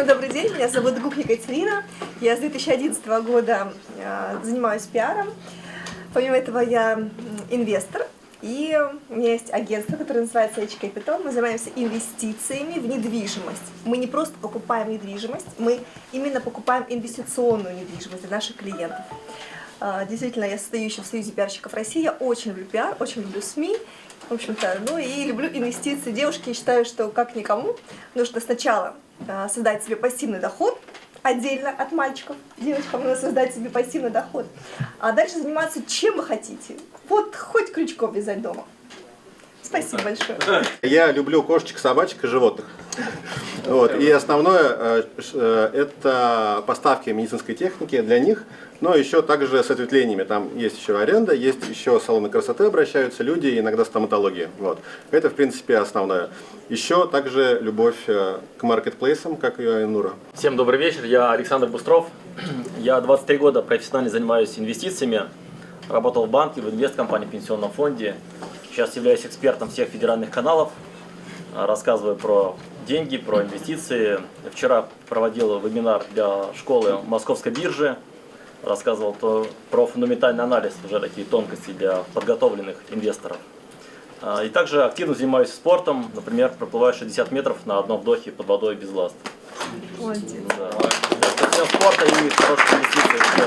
Добрый день, меня зовут Гук Екатерина. Я с 2011 года занимаюсь пиаром. Помимо этого я инвестор. И у меня есть агентство, которое называется H Capital. Мы занимаемся инвестициями в недвижимость. Мы не просто покупаем недвижимость, мы именно покупаем инвестиционную недвижимость для наших клиентов. Действительно, я состою еще в Союзе пиарщиков России. Я очень люблю пиар, очень люблю СМИ. В общем-то, ну и люблю инвестиции. Девушки, я считаю, что как никому нужно сначала создать себе пассивный доход, отдельно от мальчиков. Девочкам нужно создать себе пассивный доход. А дальше заниматься чем вы хотите. Вот хоть крючком вязать дома. Спасибо большое. Я люблю кошечек, собачек и животных. Вот. И основное это поставки медицинской техники для них, но еще также с ответвлениями. Там есть еще аренда, есть еще салоны красоты, обращаются люди, иногда стоматология. Вот. Это в принципе основное. Еще также любовь к маркетплейсам, как и у Айнура. Всем добрый вечер, я Александр Бустров. Я 23 года профессионально занимаюсь инвестициями. Работал в банке, в инвесткомпании, в пенсионном фонде. Сейчас являюсь экспертом всех федеральных каналов. Рассказываю про деньги, про инвестиции. Вчера проводил вебинар для школы Московской биржи. Рассказывал про фундаментальный анализ, уже такие тонкости для подготовленных инвесторов. И также активно занимаюсь спортом. Например, проплываю 60 метров на одном вдохе под водой без ласт. Молодец. Всем спорта и хороших инвестиций.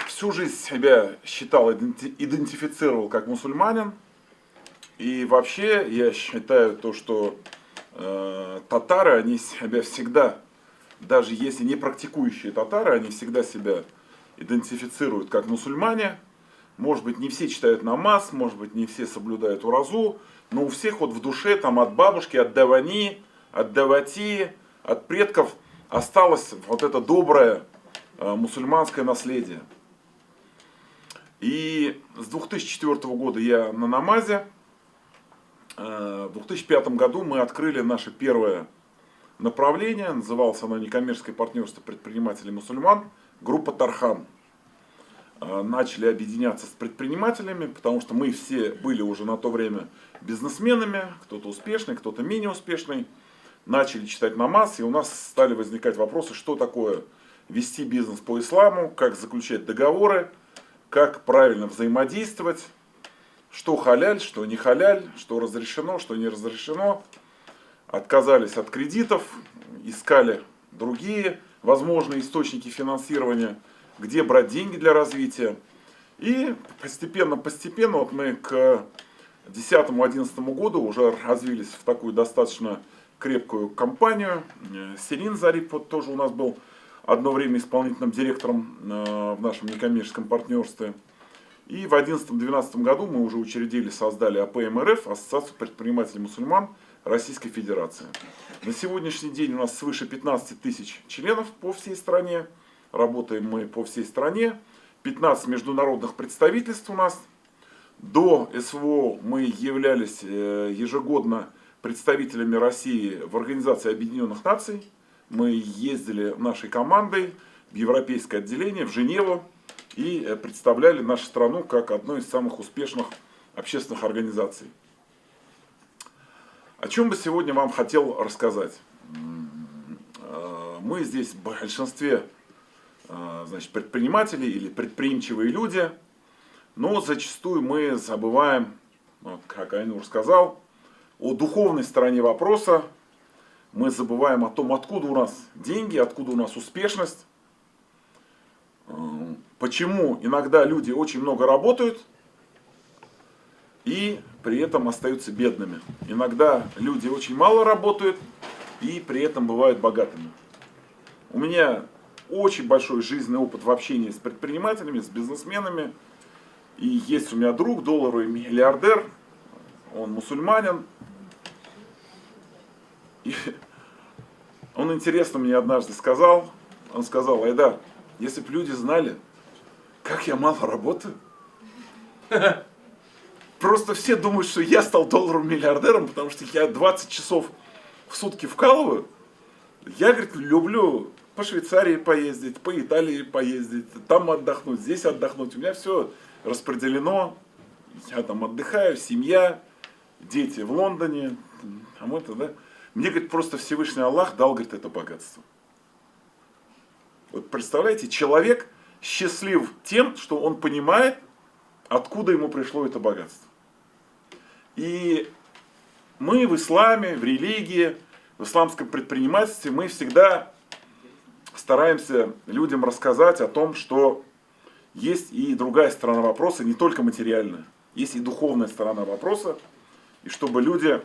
Всю жизнь себя считал, идентифицировал как мусульманин. И вообще я считаю то, что татары, они себя всегда, даже если не практикующие татары, они всегда себя идентифицируют как мусульмане. Может быть, не все читают намаз, может быть, не все соблюдают уразу, но у всех вот в душе, там, от бабушки, от давани, от давати, от предков осталось вот это доброе мусульманское наследие. И с 2004 года я на намазе. В 2005 году мы открыли наше первое направление, называлось оно «Некоммерческое партнерство предпринимателей мусульман», группа Тархан. Начали объединяться с предпринимателями, потому что мы все были уже на то время бизнесменами, кто-то успешный, кто-то менее успешный. Начали читать намаз, и у нас стали возникать вопросы, что такое вести бизнес по исламу, как заключать договоры, как правильно взаимодействовать, что халяль, что не халяль, что разрешено, что не разрешено. Отказались от кредитов, искали другие возможные источники финансирования, где брать деньги для развития. И постепенно вот мы к 2010-2011 году уже развились в такую достаточно крепкую компанию. Селин Зарип вот тоже у нас был одно время исполнительным директором в нашем некоммерческом партнерстве. И в 2011-2012 году мы уже учредили, создали АПМРФ, Ассоциацию предпринимателей мусульман Российской Федерации. На сегодняшний день у нас свыше 15 тысяч членов по всей стране. Работаем мы по всей стране. 15 международных представительств у нас. До СВО мы являлись ежегодно представителями России в Организации Объединенных Наций. Мы ездили нашей командой в европейское отделение, в Женеву. И представляли нашу страну как одну из самых успешных общественных организаций. О чем бы сегодня вам хотел рассказать. Мы здесь в большинстве предприниматели или предприимчивые люди, но зачастую мы забываем, вот, как Айнур сказал, о духовной стороне вопроса. Мы забываем о том, откуда у нас деньги, откуда у нас успешность. Почему иногда люди очень много работают и при этом остаются бедными. Иногда люди очень мало работают и при этом бывают богатыми. У меня очень большой жизненный опыт в общении с предпринимателями, с бизнесменами. И есть у меня друг, долларовый миллиардер, он мусульманин. И он интересно мне однажды сказал, он сказал: Айдар, если бы люди знали, как я мало работаю. Просто все думают, что я стал долларовым миллиардером, потому что я 20 часов в сутки вкалываю. Я, говорит, люблю по Швейцарии поездить, по Италии поездить, там отдохнуть, здесь отдохнуть. У меня все распределено. Я там отдыхаю, семья, дети в Лондоне. А мы-то, да? Мне, говорит, просто Всевышний Аллах дал, говорит, это богатство. Вот представляете, человек счастлив тем, что он понимает, откуда ему пришло это богатство. И мы в исламе, в религии, в исламском предпринимательстве, мы всегда стараемся людям рассказать о том, что есть и другая сторона вопроса, не только материальная, есть и духовная сторона вопроса, и чтобы люди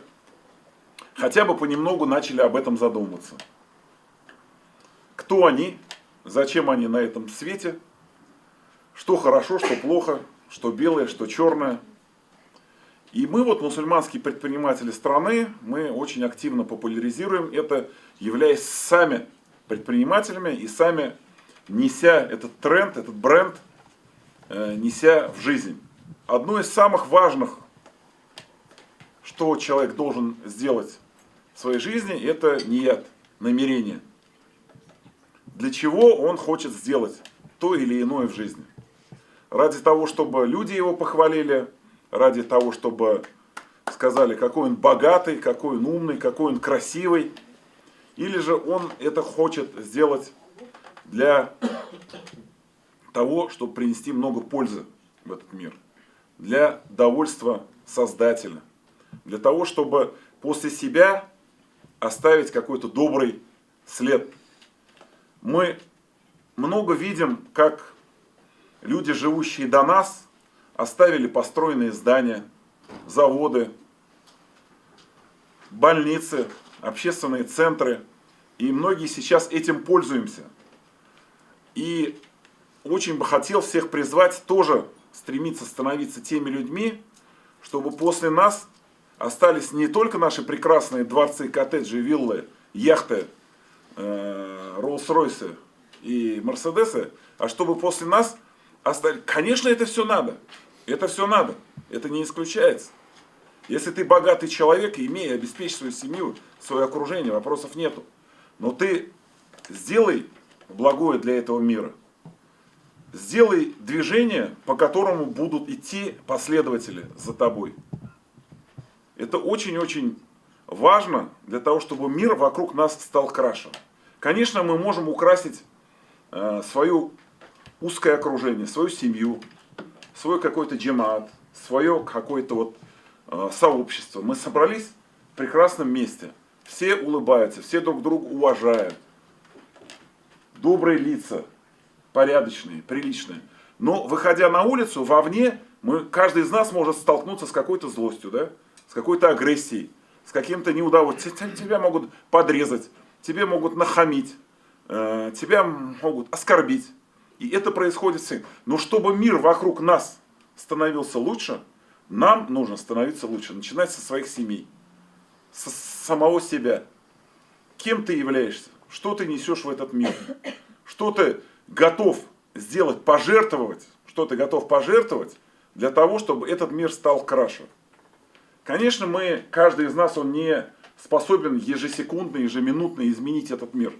хотя бы понемногу начали об этом задумываться. Кто они, зачем они на этом свете, что хорошо, что плохо, что белое, что черное. И мы, вот мусульманские предприниматели страны, мы очень активно популяризируем это, являясь сами предпринимателями и сами неся этот тренд, этот бренд, неся в жизнь. Одно из самых важных, что человек должен сделать в своей жизни, это ният, намерение. Для чего он хочет сделать то или иное в жизни. Ради того, чтобы люди его похвалили, ради того, чтобы сказали, какой он богатый, какой он умный, какой он красивый. Или же он это хочет сделать для того, чтобы принести много пользы в этот мир. Для довольства Создателя. Для того, чтобы после себя оставить какой-то добрый след. Мы много видим, как люди, живущие до нас, оставили построенные здания, заводы, больницы, общественные центры. И многие сейчас этим пользуемся. И очень бы хотел всех призвать тоже стремиться становиться теми людьми, чтобы после нас остались не только наши прекрасные дворцы, коттеджи, виллы, яхты, Роллс-Ройсы и Мерседесы, а чтобы после нас остались... Конечно, это все надо. Это все надо. Это не исключается. Если ты богатый человек, имея, обеспечь свою семью, свое окружение, вопросов нету. Но ты сделай благое для этого мира. Сделай движение, по которому будут идти последователи за тобой. Это очень-очень важно для того, чтобы мир вокруг нас стал краше. Конечно, мы можем украсить свое узкое окружение, свою семью, свой какой-то джамаат, свое какое-то вот сообщество. Мы собрались в прекрасном месте. Все улыбаются, все друг друга уважают. Добрые лица, порядочные, приличные. Но выходя на улицу, вовне, каждый из нас может столкнуться с какой-то злостью, да? С какой-то агрессией, с каким-то неудовольствием. Тебя могут подрезать, тебе могут нахамить, тебя могут оскорбить. И это происходит всегда. Но чтобы мир вокруг нас становился лучше, нам нужно становиться лучше. Начинать со своих семей, с самого себя. Кем ты являешься? Что ты несешь в этот мир? Что ты готов сделать, пожертвовать? Что ты готов пожертвовать для того, чтобы этот мир стал краше? Конечно, каждый из нас, он не способен ежесекундно, ежеминутно изменить этот мир.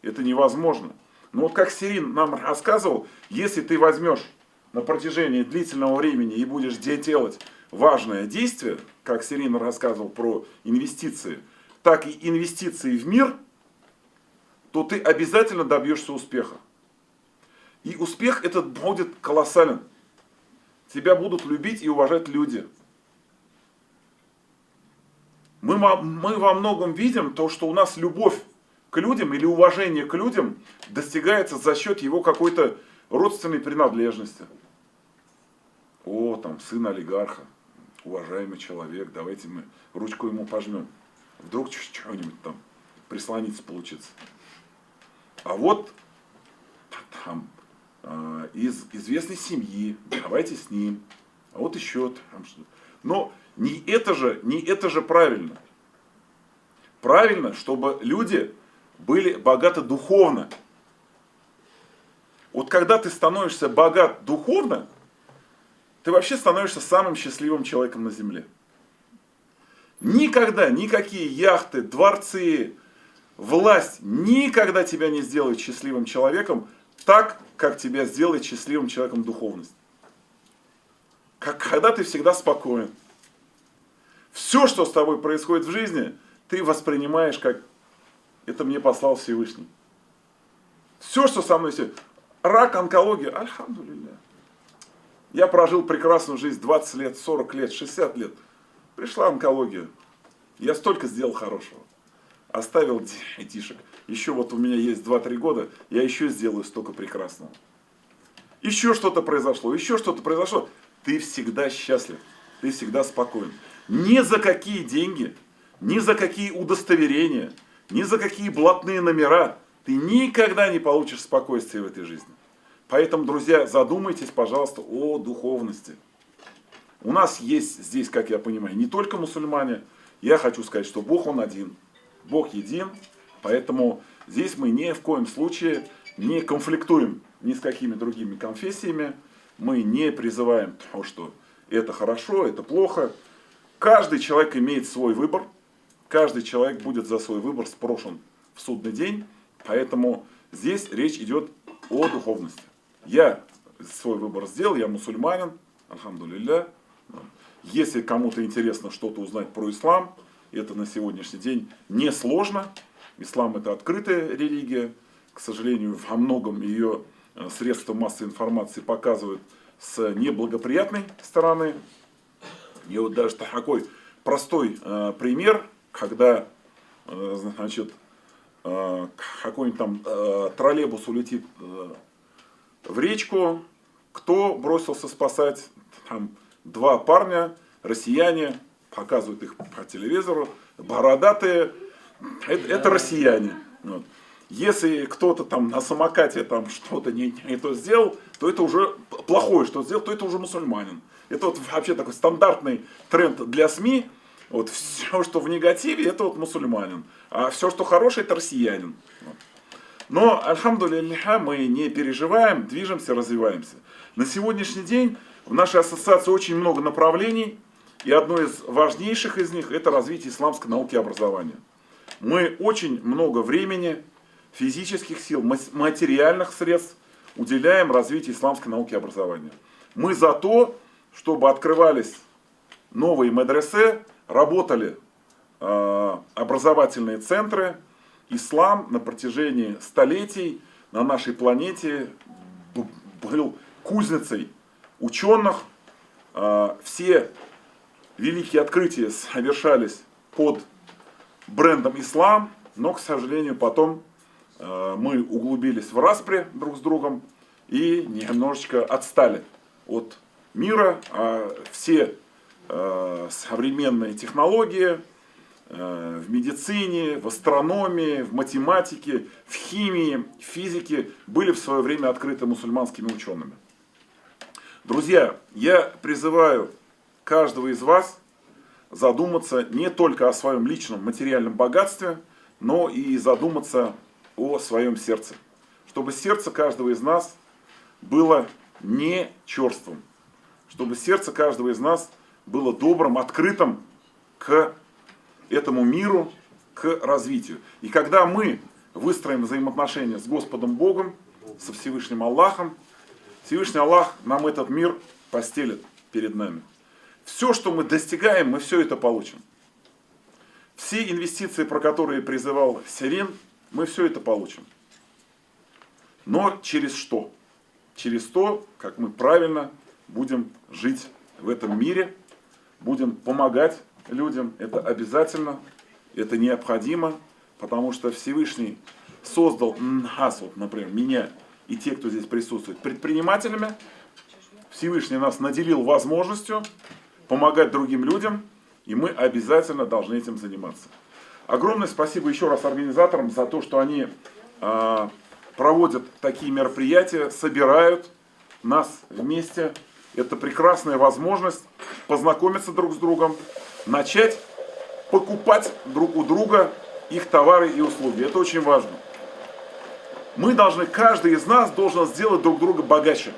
Это невозможно. Но вот как Сирин нам рассказывал, если ты возьмешь на протяжении длительного времени и будешь делать важное действие, как Сирин рассказывал про инвестиции, так и инвестиции в мир, то ты обязательно добьешься успеха. И успех этот будет колоссален. Тебя будут любить и уважать люди. Мы во многом видим то, что у нас любовь к людям или уважение к людям достигается за счет его какой-то родственной принадлежности. О, там, сын олигарха, уважаемый человек, давайте мы ручку ему пожмем. Вдруг что-нибудь там прислониться получится. А вот там из известной семьи, давайте с ним. А вот еще там что-то. Но не это же правильно. Правильно, чтобы люди были богаты духовно. Вот когда ты становишься богат духовно, ты вообще становишься самым счастливым человеком на земле. Никогда никакие яхты, дворцы, власть никогда тебя не сделают счастливым человеком так, как тебя сделает счастливым человеком духовность. Когда ты всегда спокоен. Все, что с тобой происходит в жизни, ты воспринимаешь как это мне послал Всевышний. Все, что со мной есть. Рак, онкология, альхамдулилля. Я прожил прекрасную жизнь 20 лет, 40 лет, 60 лет. Пришла онкология. Я столько сделал хорошего. Оставил детишек. Еще вот у меня есть 2-3 года, я еще сделаю столько прекрасного. Еще что-то произошло, еще что-то произошло. Ты всегда счастлив, ты всегда спокоен. Ни за какие деньги, ни за какие удостоверения, ни за какие блатные номера ты никогда не получишь спокойствия в этой жизни. Поэтому, друзья, задумайтесь, пожалуйста, о духовности. У нас есть здесь, как я понимаю, не только мусульмане. Я хочу сказать, что Бог Он один, Бог един. Поэтому здесь мы ни в коем случае не конфликтуем ни с какими другими конфессиями. Мы не призываем то, что это хорошо, это плохо. Каждый человек имеет свой выбор. Каждый человек будет за свой выбор спрошен в судный день. Поэтому здесь речь идет о духовности. Я свой выбор сделал, я мусульманин, альхамдулилля. Если кому-то интересно что-то узнать про ислам, это на сегодняшний день несложно. Ислам это открытая религия. К сожалению, во многом ее средства массовой информации показывают с неблагоприятной стороны. И вот даже такой простой пример, когда значит, какой-нибудь там троллейбус улетит в речку, кто бросился спасать? Там 2 парня, россияне, показывают их по телевизору, бородатые, это россияне. Вот. Если кто-то там на самокате там что-то не то сделал, то это уже плохое, что сделал, то это уже мусульманин. Это вот вообще такой стандартный тренд для СМИ. Вот все, что в негативе, это вот мусульманин. А все, что хорошее, это россиянин. Вот. Но, альхамдулилля, мы не переживаем, движемся, развиваемся. На сегодняшний день в нашей ассоциации очень много направлений. И одно из важнейших из них – это развитие исламской науки и образования. Мы очень много времени, физических сил, материальных средств уделяем развитию исламской науки и образования. Мы за то, чтобы открывались новые медресе, работали образовательные центры. Ислам на протяжении столетий на нашей планете был кузницей ученых. Все великие открытия совершались под брендом ислам, но, к сожалению, потом мы углубились в распри друг с другом и немножечко отстали от мира. Все современные технологии в медицине, в астрономии, в математике, в химии, в физике были в свое время открыты мусульманскими учеными. Друзья, я призываю каждого из вас задуматься не только о своем личном материальном богатстве, но и задуматься о своем сердце. Чтобы сердце каждого из нас было не черствым. Чтобы сердце каждого из нас было добрым, открытым к этому миру, к развитию. И когда мы выстроим взаимоотношения с Господом Богом, со Всевышним Аллахом, Всевышний Аллах нам этот мир постелит перед нами. Все, что мы достигаем, мы все это получим. Все инвестиции, про которые призывал Сирин, мы все это получим. Но через что? Через то, как мы правильно будем жить в этом мире, будем помогать людям. Это обязательно, это необходимо, потому что Всевышний создал нас, вот, например, меня и те, кто здесь присутствует, предпринимателями. Всевышний нас наделил возможностью помогать другим людям, и мы обязательно должны этим заниматься. Огромное спасибо еще раз организаторам за то, что они проводят такие мероприятия, собирают нас вместе. Это прекрасная возможность познакомиться друг с другом, начать покупать друг у друга их товары и услуги. Это очень важно. Мы должны, каждый из нас должен сделать друг друга богаче.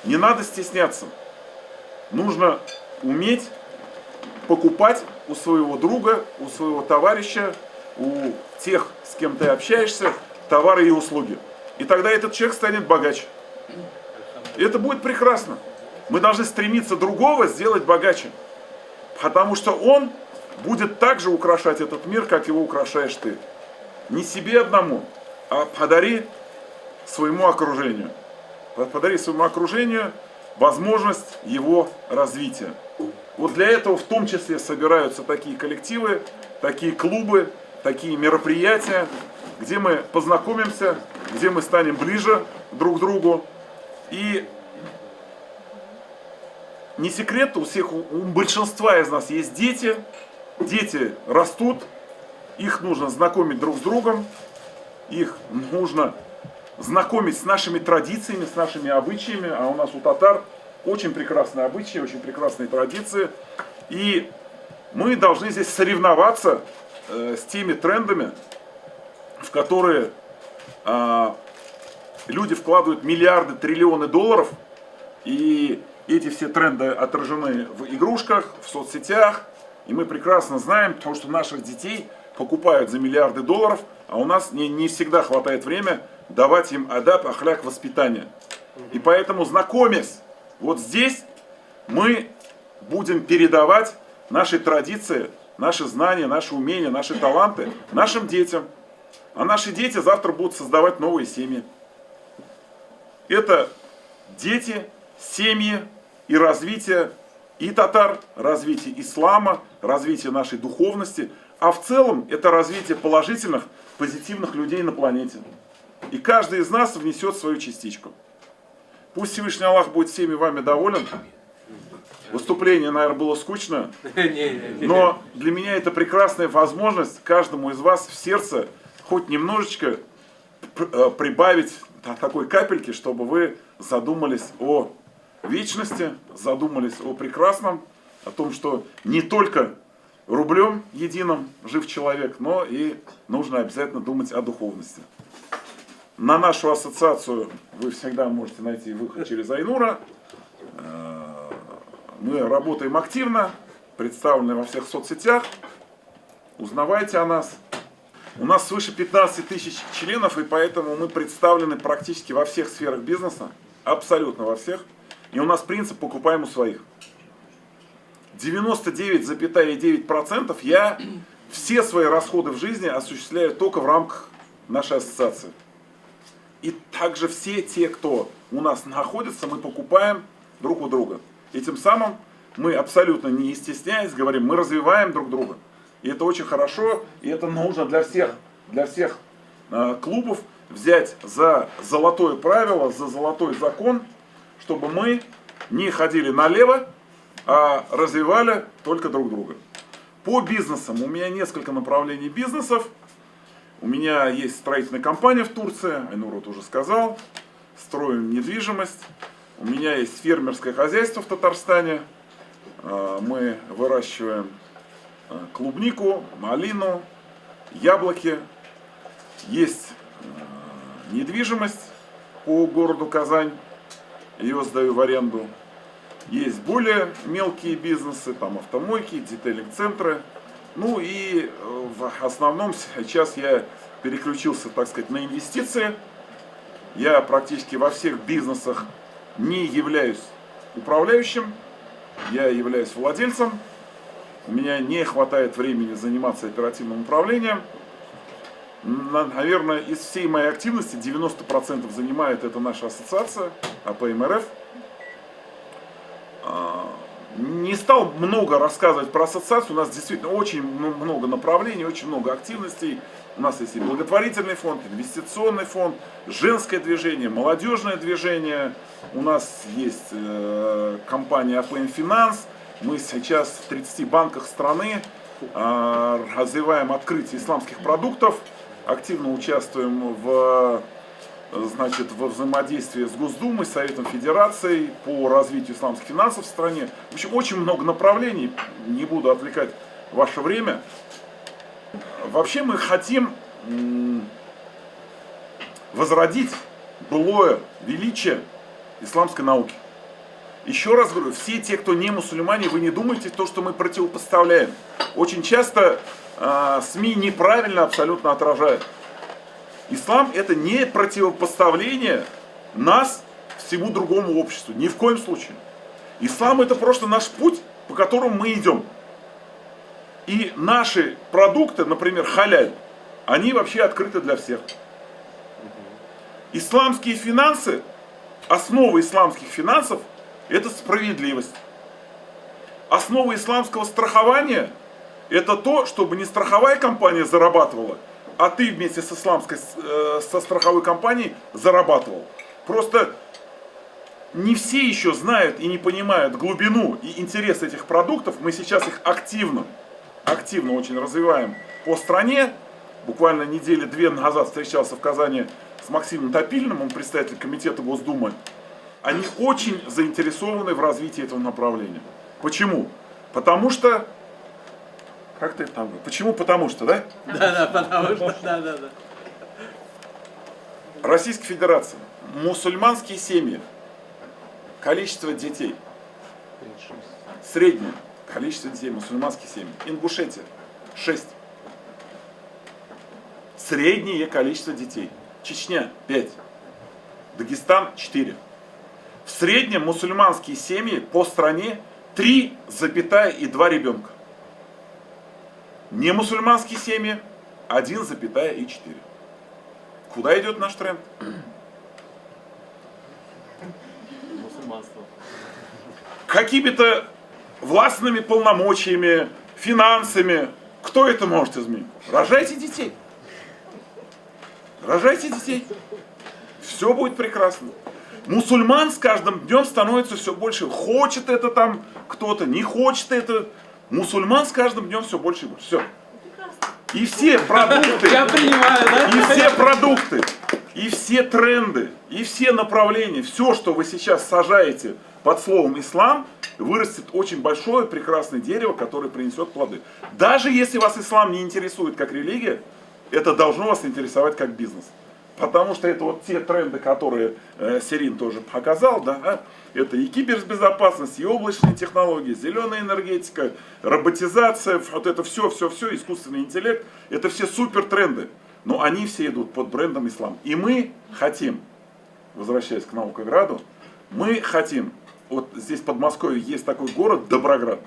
Не надо стесняться. Нужно уметь покупать у своего друга, у своего товарища, у тех, с кем ты общаешься, товары и услуги. И тогда этот человек станет богаче. И это будет прекрасно. Мы должны стремиться другого сделать богаче. Потому что он будет так же украшать этот мир, как его украшаешь ты. Не себе одному, а подари своему окружению. Подари своему окружению возможность его развития. Вот для этого в том числе собираются такие коллективы, такие клубы, такие мероприятия, где мы познакомимся, где мы станем ближе друг к другу. И не секрет, у большинства из нас есть дети, дети растут, их нужно знакомить друг с другом, их нужно знакомить с нашими традициями, с нашими обычаями, а у нас у татар очень прекрасные обычаи, очень прекрасные традиции, и мы должны здесь соревноваться с теми трендами, в которые люди вкладывают миллиарды, триллионы долларов, и эти все тренды отражены в игрушках, в соцсетях, и мы прекрасно знаем, потому что наших детей покупают за миллиарды долларов, а у нас не всегда хватает времени давать им адаб, ахляк, воспитание. И поэтому, знакомясь вот здесь, мы будем передавать наши традиции, наши знания, наши умения, наши таланты нашим детям. А наши дети завтра будут создавать новые семьи. Это дети, семьи и развитие и татар, развитие ислама, развитие нашей духовности. А в целом это развитие положительных, позитивных людей на планете. И каждый из нас внесет свою частичку. Пусть Всевышний Аллах будет всеми вами доволен. Выступление, наверное, было скучно, но для меня это прекрасная возможность каждому из вас в сердце хоть немножечко прибавить такой капельки, чтобы вы задумались о вечности, задумались о прекрасном, о том, что не только рублем единым жив человек, но и нужно обязательно думать о духовности. На нашу ассоциацию вы всегда можете найти выход через Айнура. Мы работаем активно, представлены во всех соцсетях. Узнавайте о нас. У нас свыше 15 тысяч членов, и поэтому мы представлены практически во всех сферах бизнеса. Абсолютно во всех. И у нас принцип «покупаем у своих». 99,9% я все свои расходы в жизни осуществляю только в рамках нашей ассоциации. И также все те, кто у нас находится, мы покупаем друг у друга. И тем самым мы абсолютно не стесняясь говорим, мы развиваем друг друга. И это очень хорошо, и это нужно для всех клубов взять за золотое правило, за золотой закон, чтобы мы не ходили налево, а развивали только друг друга. По бизнесам у меня несколько направлений бизнесов. У меня есть строительная компания в Турции, Айнур вот уже сказал, строим недвижимость. У меня есть фермерское хозяйство в Татарстане. Мы выращиваем клубнику, малину, яблоки. Есть недвижимость по городу Казань, ее сдаю в аренду. Есть более мелкие бизнесы, там автомойки, детейлинг-центры. Ну и в основном сейчас я переключился, так сказать, на инвестиции. Я практически во всех бизнесах не являюсь управляющим, я являюсь владельцем. У меня не хватает времени заниматься оперативным управлением. Наверное, из всей моей активности 90% занимает это наша ассоциация АПМРФ. Не стал много рассказывать про ассоциацию, у нас действительно очень много направлений, очень много активностей. У нас есть и благотворительный фонд, инвестиционный фонд, женское движение, молодежное движение. У нас есть компания АПМ Финанс. Мы сейчас в 30 банках страны развиваем открытие исламских продуктов, активно участвуем во взаимодействии с Госдумой, Советом Федерации по развитию исламских финансов в стране. В общем, очень много направлений, не буду отвлекать ваше время. Вообще мы хотим возродить былое величие исламской науки. Еще раз говорю, все те, кто не мусульмане, вы не думайте то, что мы противопоставляем. Очень часто СМИ неправильно абсолютно отражают. Ислам это не противопоставление нас всему другому обществу. Ни в коем случае. Ислам это просто наш путь, по которому мы идем. И наши продукты, например, халяль, они вообще открыты для всех. Исламские финансы, основа исламских финансов – это справедливость. Основа исламского страхования – это то, чтобы не страховая компания зарабатывала, а ты вместе со страховой компанией зарабатывал. Просто не все еще знают и не понимают глубину и интерес этих продуктов. Мы сейчас их активно очень развиваем по стране. Буквально недели 2 назад встречался в Казани с Максимом Топильным, он представитель комитета Госдумы. Они очень заинтересованы в развитии этого направления. Почему? Потому что... Как ты там говоришь? Почему? Потому что, да? Да, потому что, да. Российская Федерация. Мусульманские семьи. Количество детей. Среднее количество детей мусульманских семей. Ингушетия 6. Среднее количество детей. Чечня 5. Дагестан 4. В среднем мусульманские семьи по стране 3,2 ребенка. Не мусульманские семьи 1,4. Куда идет наш тренд? Мусульманство. Какими-то властными полномочиями, финансами. Кто это может изменить? Рожайте детей. Рожайте детей. Все будет прекрасно. Мусульман с каждым днем становится все больше. Хочет это там кто-то, не хочет это. Мусульман с каждым днем все больше и больше. Все. И все продукты, Я принимаю, да? и все продукты, и все тренды, и все направления, все, что вы сейчас сажаете под словом ислам, вырастет очень большое прекрасное дерево, которое принесет плоды. Даже если вас ислам не интересует как религия, это должно вас интересовать как бизнес. Потому что это вот те тренды, которые Серин тоже показал, да, это и кибербезопасность, и облачные технологии, зеленая энергетика, роботизация, вот это все, искусственный интеллект, это все супер тренды. Но они все идут под брендом ислам. И мы хотим, возвращаясь к Наукограду, мы хотим, вот здесь в Подмосковье есть такой город Доброград,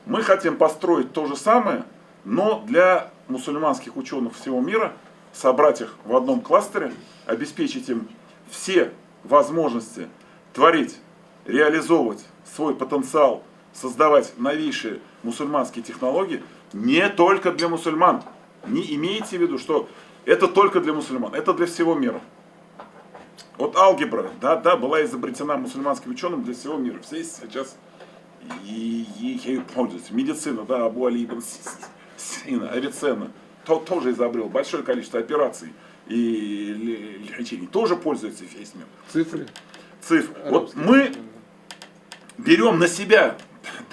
мы хотим построить то же самое, но для мусульманских ученых всего мира, собрать их в одном кластере, обеспечить им все возможности творить, реализовывать свой потенциал, создавать новейшие мусульманские технологии не только для мусульман. Не имейте в виду, что это только для мусульман, это для всего мира. Вот алгебра, да, была изобретена мусульманским ученым для всего мира. Все сейчас ею пользуются. Медицина, да, Абу Али ибн Сина, Авиценна, тоже изобрел большое количество операций и лечений, тоже пользуется весь мир. Цифры. Вот мы берем на себя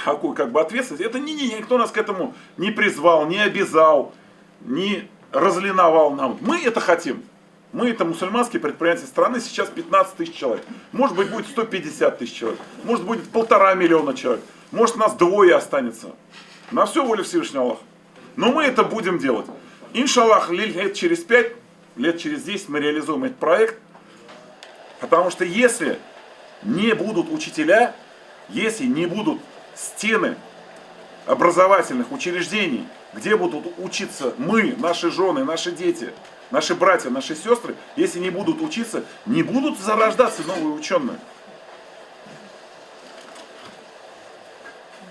такую как бы ответственность. Это никто нас к этому не призвал, не обязал, не разлиновал нам. Мы это хотим. Мы это мусульманские предприятия страны, сейчас 15 тысяч человек. Может быть будет 150 тысяч человек. Может будет 1,5 миллиона человек. Может нас 2 останется. На все воля Всевышнего Аллаха. Но мы это будем делать. Иншаллах, лет через 5, лет через 10 мы реализуем этот проект. Потому что если не будут учителя, если не будут стены образовательных учреждений, где будут учиться мы, наши жены, наши дети, наши братья, наши сестры, если не будут учиться, не будут зарождаться новые ученые.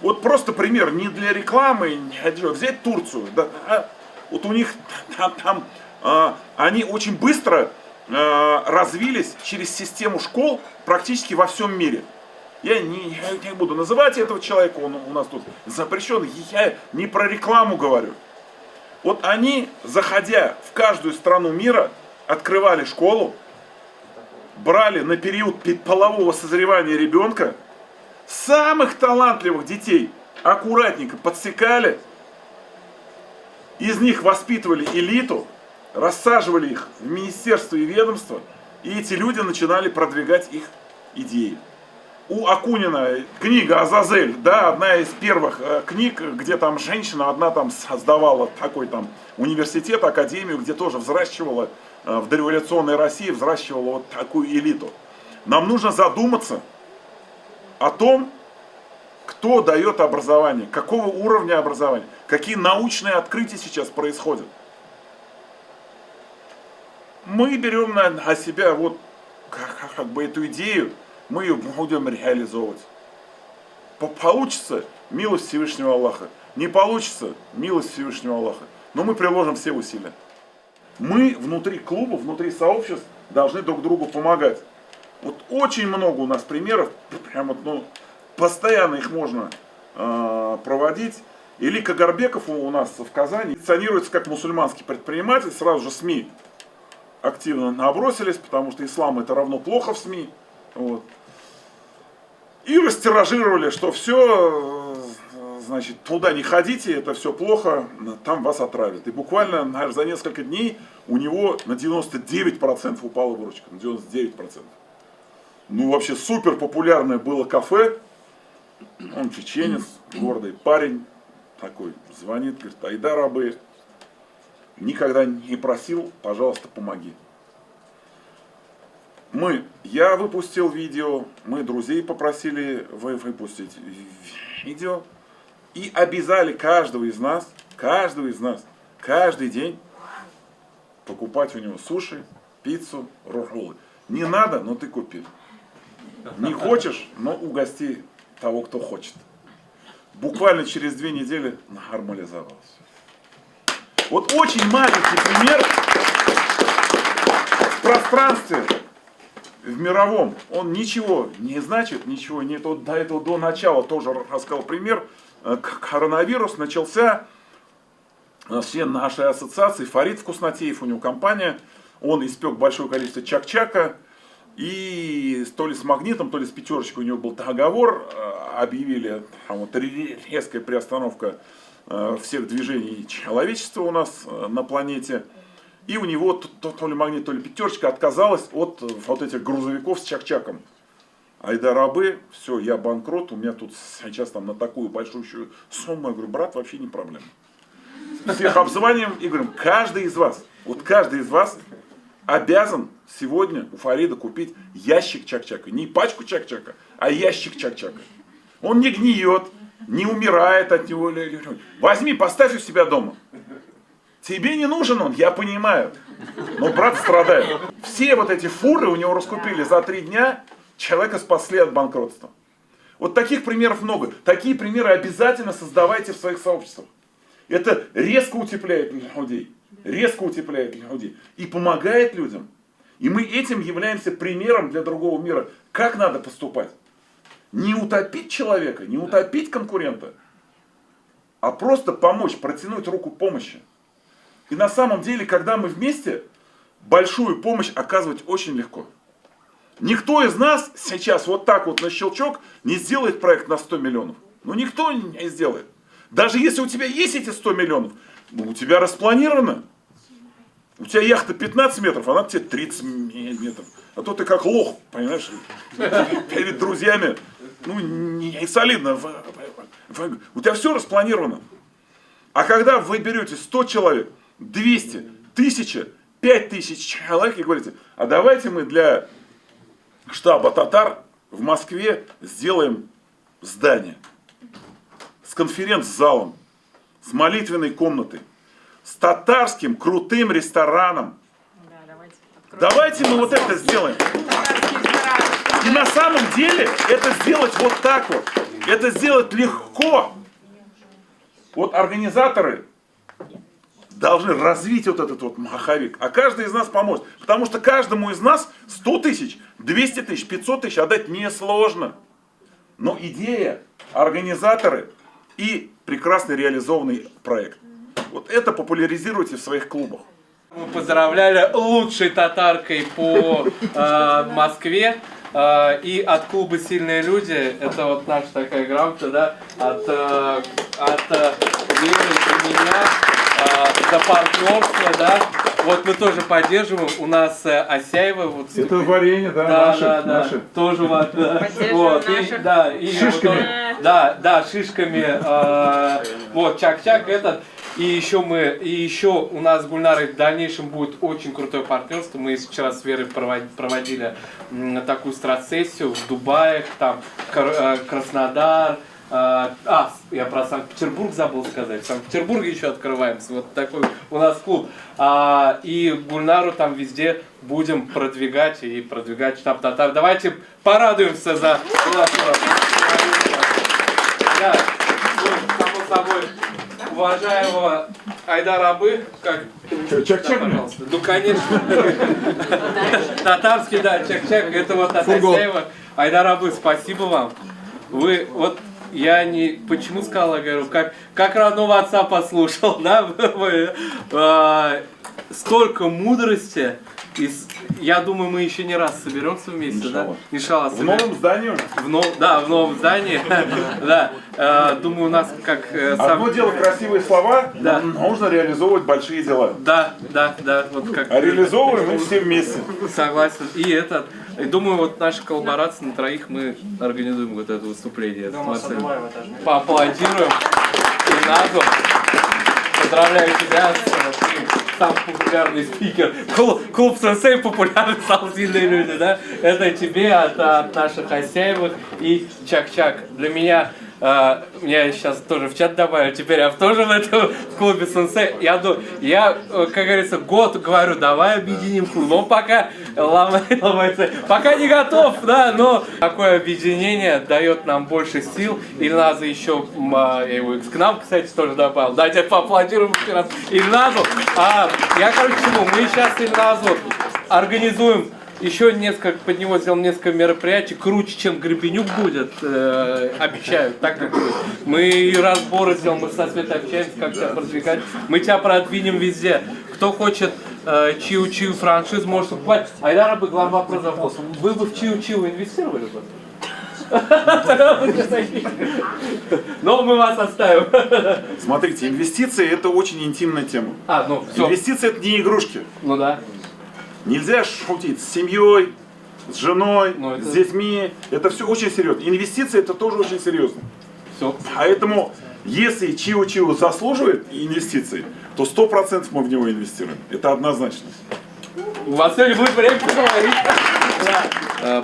Вот просто пример, не для рекламы, взять Турцию. Да, вот у них там они очень быстро развились через систему школ практически во всем мире. Я не буду называть этого человека, он у нас тут запрещен, я не про рекламу говорю. Вот они, заходя в каждую страну мира, открывали школу, брали на период полового созревания ребенка, самых талантливых детей аккуратненько подсекали, из них воспитывали элиту, рассаживали их в министерство и ведомство, и эти люди начинали продвигать их идеи. У Акунина книга «Азазель», да, одна из первых книг, где там женщина одна там создавала такой там университет, академию, где тоже взращивала в дореволюционной России, взращивала вот такую элиту. Нам нужно задуматься о том, кто дает образование, какого уровня образования, какие научные открытия сейчас происходят. Мы берем на себя вот как бы эту идею, мы ее будем реализовывать. Получится — милость Всевышнего Аллаха. Не получится — милость Всевышнего Аллаха. Но мы приложим все усилия. Мы внутри клуба, внутри сообществ должны друг другу помогать. Вот очень много у нас примеров, прям вот, ну, постоянно их можно проводить. Илик Горбеков у нас в Казани позиционируется как мусульманский предприниматель, сразу же СМИ активно набросились, потому что ислам это равно плохо в СМИ. Вот. И растиражировали, что все, значит, туда не ходите, это все плохо, там вас отравят. И буквально, наверное, за несколько дней у него на 99% упала выручка, на 99%. Ну, вообще супер популярное было кафе, он чеченец, гордый парень, такой, звонит, говорит: Айдар Абы, никогда не просил, пожалуйста, помоги. Я выпустил видео, мы друзей попросили выпустить видео и обязали каждого из нас, каждый день покупать у него суши, пиццу, роллы. Не надо, но ты купи. Не хочешь, но угости того, кто хочет. Буквально через 2 недели нормализовалось. Вот очень маленький пример в пространстве, в мировом. Он ничего не значит, ничего нет. Вот до этого, до начала тоже рассказал пример. Коронавирус начался, все нашей ассоциации, Фарид Вкуснотеев, у него компания, он испек большое количество чак-чака, и то ли с Магнитом, то ли с Пятерочкой у него был договор, объявили там, вот, резкая приостановка всех движений человечества у нас на планете. И у него то ли Магнит, то ли Пятерочка отказалась от вот этих грузовиков с чак-чаком. Айдар Абы, все, я банкрот, у меня тут сейчас там на такую большущую сумму. Я говорю: брат, вообще не проблема. Всех обзваниваем и говорим: каждый из вас, вот каждый из вас обязан сегодня у Фарида купить ящик чак-чака. Не пачку чак-чака, а ящик чак-чака. Он не гниет, не умирает от него. Возьми, поставь у себя дома. Тебе не нужен он, я понимаю. Но брат страдает. Все вот эти фуры у него раскупили за 3 дня, человека спасли от банкротства. Вот таких примеров много. Такие примеры обязательно создавайте в своих сообществах. Это резко утепляет людей. Резко утепляет людей. И помогает людям. И мы этим являемся примером для другого мира. Как надо поступать? Не утопить человека, не утопить конкурента, а просто помочь, протянуть руку помощи. И на самом деле, когда мы вместе, большую помощь оказывать очень легко. Никто из нас сейчас вот так вот на щелчок не сделает проект на 100 миллионов. Ну никто не сделает. Даже если у тебя есть эти 100 миллионов, ну, у тебя распланировано. У тебя яхта 15 метров, она тебе 30 метров. А то ты как лох, понимаешь, перед друзьями. Ну, не солидно. У тебя все распланировано. А когда вы берете 100 человек, 200, 1000, 5000 человек и говорите: а давайте мы для штаба татар в Москве сделаем здание с конференц-залом, с молитвенной комнатой, с татарским крутым рестораном. Давайте мы вот это сделаем. И на самом деле это сделать вот так вот. Это сделать легко. Вот организаторы должны развить вот этот вот маховик. А каждый из нас поможет. Потому что каждому из нас 100 тысяч, 200 тысяч, 500 тысяч отдать несложно. Но идея, организаторы и прекрасно реализованный проект. Вот это популяризируйте в своих клубах. Мы поздравляли лучшей татаркой по Москве. И от клуба «Сильные люди», это вот наша такая грамота, да, от Веры и меня за партнерство, да. Вот мы тоже поддерживаем. У нас Осяева. Вот, это варенье, да, да, наши. Тоже вот, да. Вот, и шишками. Да, шишками. Вот, чак-чак этот. И еще у нас с Гульнарой в дальнейшем будет очень крутое партнерство. Мы вчера с Верой проводили такую страт-сессию в Дубае, там Краснодар, Я про Санкт-Петербург забыл сказать. В Санкт-Петербурге еще открываемся. Вот такой у нас клуб. И Гульнару там везде будем продвигать и продвигать штаб Татар. Давайте порадуемся за Гульнару. Да, само собой, уважаемого Айдара Абы, как... Чак-чак? Пожалуйста. Ну, конечно. Татарский, да, чак-чак. Это вот от хозяева. Айдар Абы, спасибо вам. Вы, вот, я не... Почему сказал, я говорю, как родного отца послушал, да? Столько мудрости. Я думаю, мы еще не раз соберемся вместе, да? Иншалла. В новом здании уже? В новом здании. Да. Думаю, у нас как... Одно дело красивые слова, Да. нужно реализовывать большие дела. Да. Вот как... А реализовываем мы все вместе. Согласен. И думаю, вот наша коллаборация на троих мы организуем вот это выступление. Поаплодируем. И Назу. Поздравляю тебя, ты самый популярный спикер. Клуб сенсей популярный, стал сильные люди, да? Это тебе от наших хозяевых и чак-чак. Для меня, я сейчас тоже в чат добавлю, теперь я тоже в этом клубе сенсей. Я, как говорится, год говорю, давай объединим клуб. Но пока ломается, пока не готов, да, но такое объединение дает нам больше сил. Ильназа еще, я его к нам, кстати, тоже добавил. Давайте поаплодируем еще раз Ильназу. Я, короче, чему? Мы сейчас Ильназу организуем. Еще несколько, под него сделаем несколько мероприятий, круче, чем Гребенюк будет, обещаю, так и будет. Мы и разборы сделаем, мы со Светой общаемся, как тебя продвигать, мы тебя продвинем везде. Кто хочет Чиу-Чиу франшизу, может покупать. Айдар Абы, главный вопрос запрос. Вы бы в Чиу-Чиу инвестировали бы? Но мы вас оставим. Смотрите, инвестиции это очень интимная тема. Все. Инвестиции это не игрушки. Ну да. Нельзя шутить с семьей, с женой, это... с детьми. Это все очень серьезно. Инвестиции это тоже очень серьезно. Все. Поэтому, если Чиу-Чиу заслуживает инвестиций, то 100% мы в него инвестируем. Это однозначно. У вас сегодня будет время поговорить.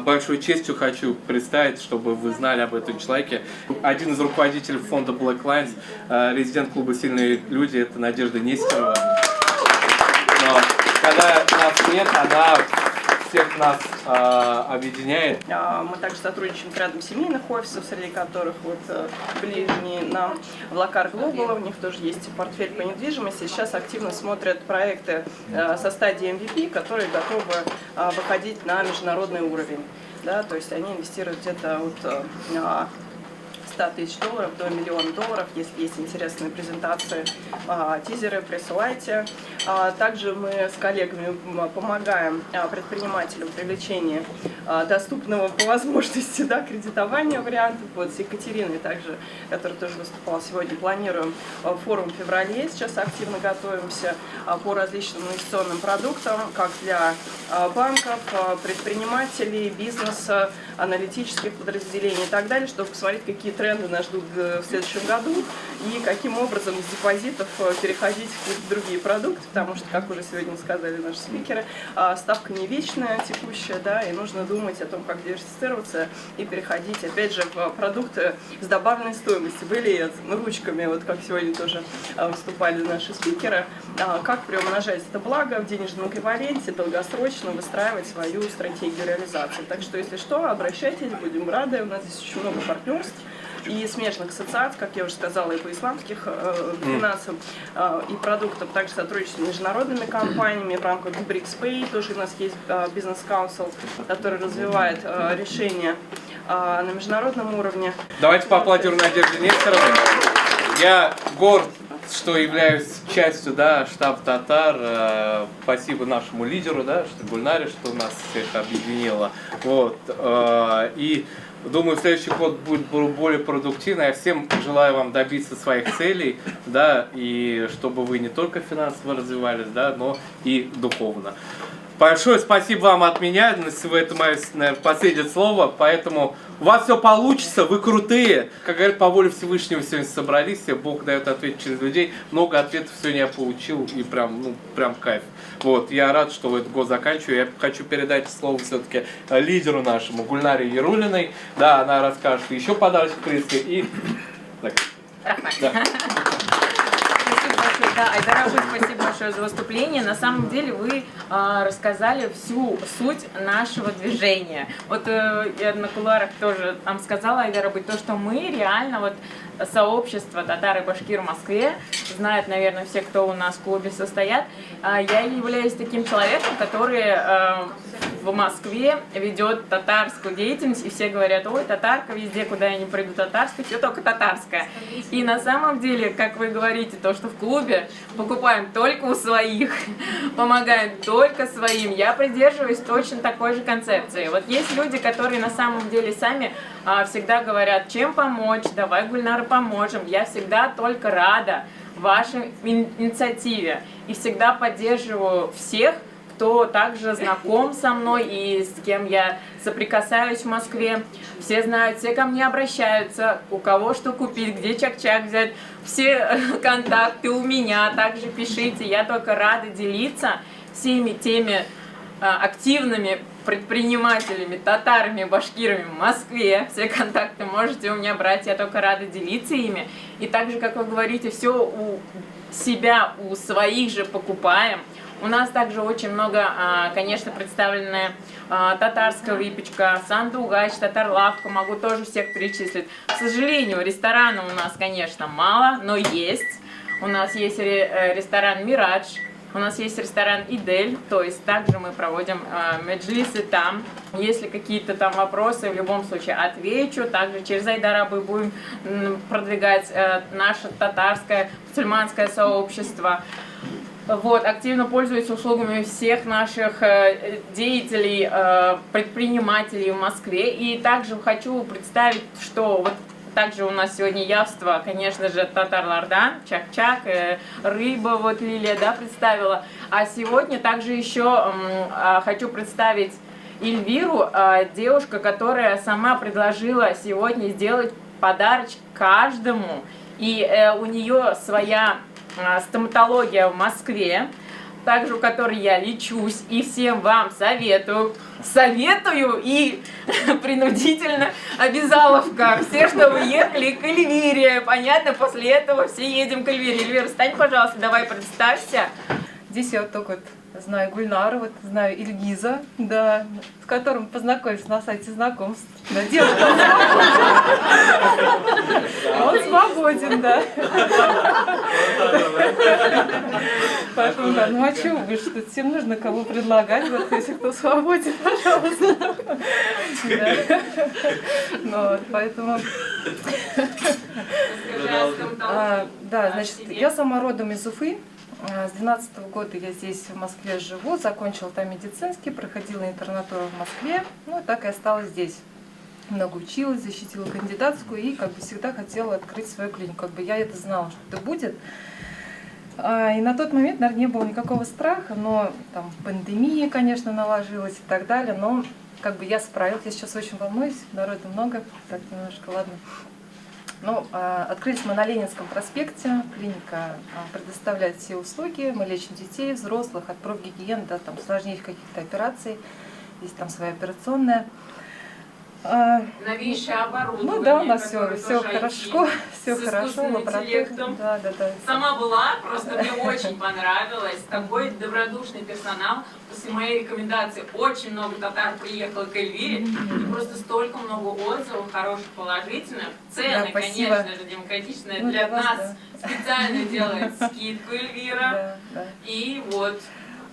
Большой честью хочу представить, чтобы вы знали об этом человеке. Один из руководителей фонда Black Lions, резидент клуба «Сильные люди», это Надежда Нестерова. Но когда нас нет, она всех нас объединяет. Мы также сотрудничаем с рядом семейных офисов, среди которых вот ближние нам в Лакар Глобал, у них тоже есть портфель по недвижимости. Сейчас активно смотрят проекты со стадии MVP, которые готовы выходить на международный уровень. Да, то есть они инвестируют где-то от 100 тысяч долларов до $1 миллиона. Если есть интересные презентации, тизеры, присылайте. Также мы с коллегами помогаем предпринимателям в привлечении доступного по возможности, да, кредитования вариантов. Вот с Екатериной также, которая тоже выступала сегодня, планируем форум в феврале. Сейчас активно готовимся по различным инвестиционным продуктам, как для банков, предпринимателей, бизнеса, аналитических подразделений и так далее, чтобы посмотреть, какие тренды нас ждут в следующем году и каким образом из депозитов переходить в какие-то другие продукты, потому что, как уже сегодня сказали наши спикеры, ставка не вечная, текущая, да, и нужно думать о том, как диверсифицироваться и переходить, опять же, в продукты с добавленной стоимостью, были ручками, вот как сегодня тоже выступали наши спикеры, как приумножать это благо в денежном эквиваленте, долгосрочно выстраивать свою стратегию реализации. Так что, если что, обращайтесь, будем рады, у нас здесь очень много партнерств и смежных ассоциаций, как я уже сказала, и по исламских финансам и продуктам, также сотрудничаем с международными компаниями в рамках BRICS-Pay, тоже у нас есть бизнес-каунсил, который развивает решения на международном уровне. Давайте поаплодируем Надежде Нестеровой. Я горд, что являюсь частью, да, штаб Татар. Спасибо нашему лидеру, да, что Гульнаре, что нас всех объединило. Вот. И думаю, следующий год будет более продуктивный. Я всем желаю вам добиться своих целей, да, и чтобы вы не только финансово развивались, да, но и духовно. Большое спасибо вам от меня. Это мое, наверное, последнее слово. Поэтому у вас все получится, вы крутые. Как говорят, по воле Всевышнего сегодня собрались. Бог дает ответ через людей. Много ответов сегодня я получил. И прям, ну, прям кайф. Вот, я рад, что этот год заканчиваю. Я хочу передать слово все-таки лидеру нашему, Гульнаре Ярулиной. Да, она расскажет еще подарочек прессы. И... Так. Да. Да, Айдар Абы, спасибо большое за выступление. На самом деле вы рассказали всю суть нашего движения. Вот я на кулуарах тоже там сказала, Айдар Абы, то, что мы реально вот сообщество татар и башкир в Москве, знают, наверное, все, кто у нас в клубе состоят. Я являюсь таким человеком, который в Москве ведет татарскую деятельность, и все говорят: ой, татарка, везде, куда я не приду, татарская, все только татарская. И на самом деле, как вы говорите, то, что в клубе покупаем только у своих, помогаем только своим, я придерживаюсь точно такой же концепции. Вот есть люди, которые на самом деле сами всегда говорят, чем помочь, давай, Гульнара, поможем. Я всегда только рада вашей инициативе и всегда поддерживаю всех, кто также знаком со мной и с кем я соприкасаюсь в Москве. Все знают, все ко мне обращаются, у кого что купить, где чак-чак взять. Все контакты у меня, также пишите. Я только рада делиться всеми теми активными предпринимателями, татарами, башкирами в Москве. Все контакты можете у меня брать, я только рада делиться ими. И также, как вы говорите, все у себя, у своих же покупаем. У нас также очень много, конечно, представленная татарская выпечка, сандугач, татар-лавка, могу тоже всех перечислить. К сожалению, ресторана у нас, конечно, мало, но есть. У нас есть ресторан «Мирадж», у нас есть ресторан «Идель», то есть также мы проводим меджлисы там. Если какие-то там вопросы, в любом случае отвечу. Также через Айдара Абы будем продвигать наше татарское, мусульманское сообщество. Вот, активно пользуюсь услугами всех наших деятелей, предпринимателей в Москве. И также хочу представить, что вот также у нас сегодня явство, конечно же, татар-лардан, чак-чак, рыба, вот Лилия, да, представила. А сегодня также еще хочу представить Эльвиру, девушка, которая сама предложила сегодня сделать подарочек каждому. И у нее своя стоматология в Москве, также у которой я лечусь, и всем вам советую и принудительно обязаловка. Все, что вы ехали к Эльвире, понятно, после этого все едем к Эльвире. Эльвира, встань, пожалуйста, давай представься. Здесь я вот только вот знаю Гульнару, вот знаю Ильгиза, да, с которым познакомились на сайте знакомств. Да, девушка, он свободен, да. Поэтому, да, ну а чего вы, что всем нужно кого предлагать, вот если кто свободен, пожалуйста. Ну вот, поэтому... Да, значит, я сама родом из Уфы. С 2012 года я здесь в Москве живу, закончила там медицинский, проходила интернатуру в Москве, ну так и осталась здесь. Много училась, защитила кандидатскую и как бы всегда хотела открыть свою клинику. Как бы я это знала, что это будет. И на тот момент, наверное, не было никакого страха, но там пандемия, конечно, наложилась и так далее, но как бы я справилась. Я сейчас очень волнуюсь, народу много, так немножко, ладно. Ну, открылись мы на Ленинском проспекте, клиника предоставляет все услуги, мы лечим детей, взрослых, от профгигиены до там, сложнейших каких-то операций, есть там своя операционная. Новейшее оборудование. Ну да, у нас все хорошо, все хорошо, лаборатория. Да. Сама была, просто мне очень понравилось. Такой добродушный персонал. После моей рекомендации очень много татар приехало к Эльвире. И просто столько много отзывов, хороших, положительных. Цены, да, конечно же, демократичные. Ну, для вас, нас специально делает скидку Эльвира. Да. И вот.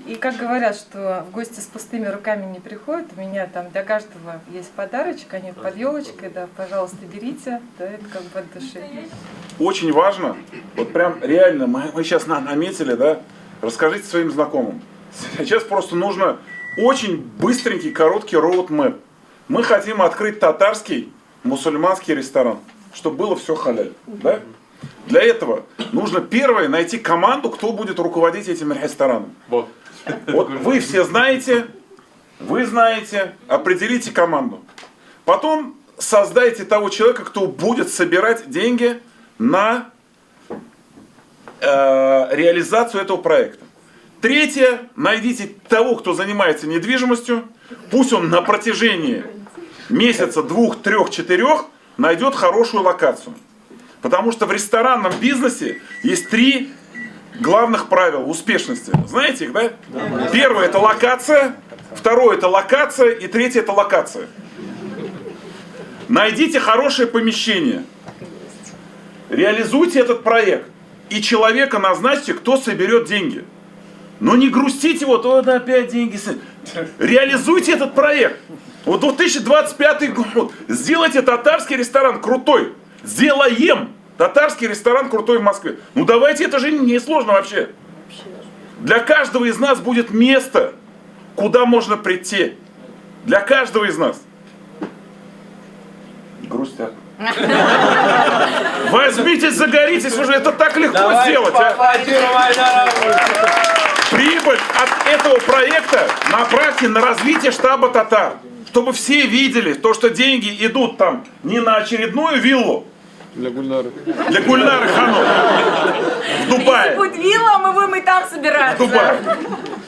И как говорят, что в гости с пустыми руками не приходят, у меня там для каждого есть подарочек, они под елочкой, да, пожалуйста, берите, да, это как бы от души. Очень важно, вот прям реально, мы сейчас наметили, да, расскажите своим знакомым. Сейчас просто нужно очень быстренький, короткий роуд-мэп. Мы хотим открыть татарский, мусульманский ресторан, чтобы было все халяль, да? Для этого нужно первое найти команду, кто будет руководить этим рестораном. Вот. Вот вы все знаете, определите команду. Потом создайте того человека, кто будет собирать деньги на реализацию этого проекта. Третье, найдите того, кто занимается недвижимостью. Пусть он на протяжении месяца, 2, 3, 4 найдет хорошую локацию. Потому что в ресторанном бизнесе есть 3 главных правил успешности. Знаете их, да? Первое — это локация, второе — это локация, и третье — это локация. Найдите хорошее помещение, реализуйте этот проект, и человека назначьте, кто соберет деньги. Но не грустите, вот опять деньги. Реализуйте этот проект. Вот 2025 год. Сделайте татарский ресторан крутой. Сделаем татарский ресторан крутой в Москве. Ну давайте, это же не сложно вообще. Для каждого из нас будет место, куда можно прийти. Для каждого из нас. Грустят. Возьмитесь, загоритесь уже, это так легко сделать. Прибыль от этого проекта направьте на развитие штаба татар. Чтобы все видели, то, что деньги идут там не на очередную виллу. Для Гульнары Ханум в Дубае. Если будет вилла, мы будем и там собираться. В Дубае.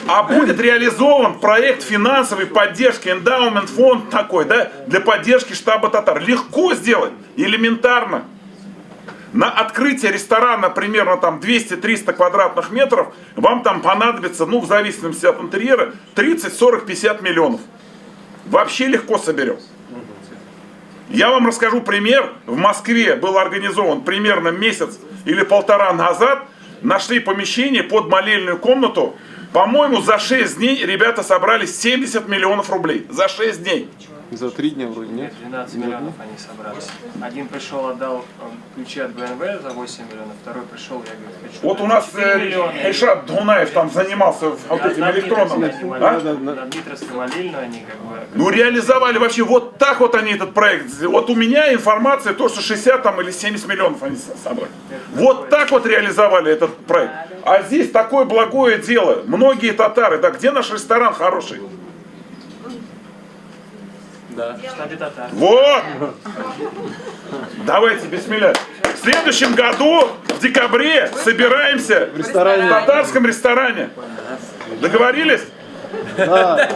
А будет реализован проект финансовой поддержки, эндаумент фонд такой, да, для поддержки штаба татар. Легко сделать, элементарно. На открытие ресторана примерно там 200-300 квадратных метров вам там понадобится, ну в зависимости от интерьера, 30, 40, 50 миллионов. Вообще легко соберем. Я вам расскажу пример. В Москве был организован примерно месяц или 1,5 назад. Нашли помещение под молельную комнату. По-моему, за 6 дней ребята собрали 70 миллионов рублей. За 6 дней. За 3 дня вроде, нет? 12 миллионов они собрались. Один пришел, отдал ключи от БНВ за 8 миллионов, второй пришел, я говорю, хочу. Вот у нас Ильшат Дунаев там занимался вот этим электронным. На Дмитровской молельную они как бы... Ну реализовали вообще вот так вот они этот проект. Вот у меня информация, то, что 60 там, или 70 миллионов они собрали. Вот так вот реализовали этот проект. А здесь такое благое дело. Многие татары, да где наш ресторан хороший? Да. Штабе татар. Вот! Давайте, бисмилля. В следующем году, в декабре, собираемся в татарском ресторане. Договорились? Да.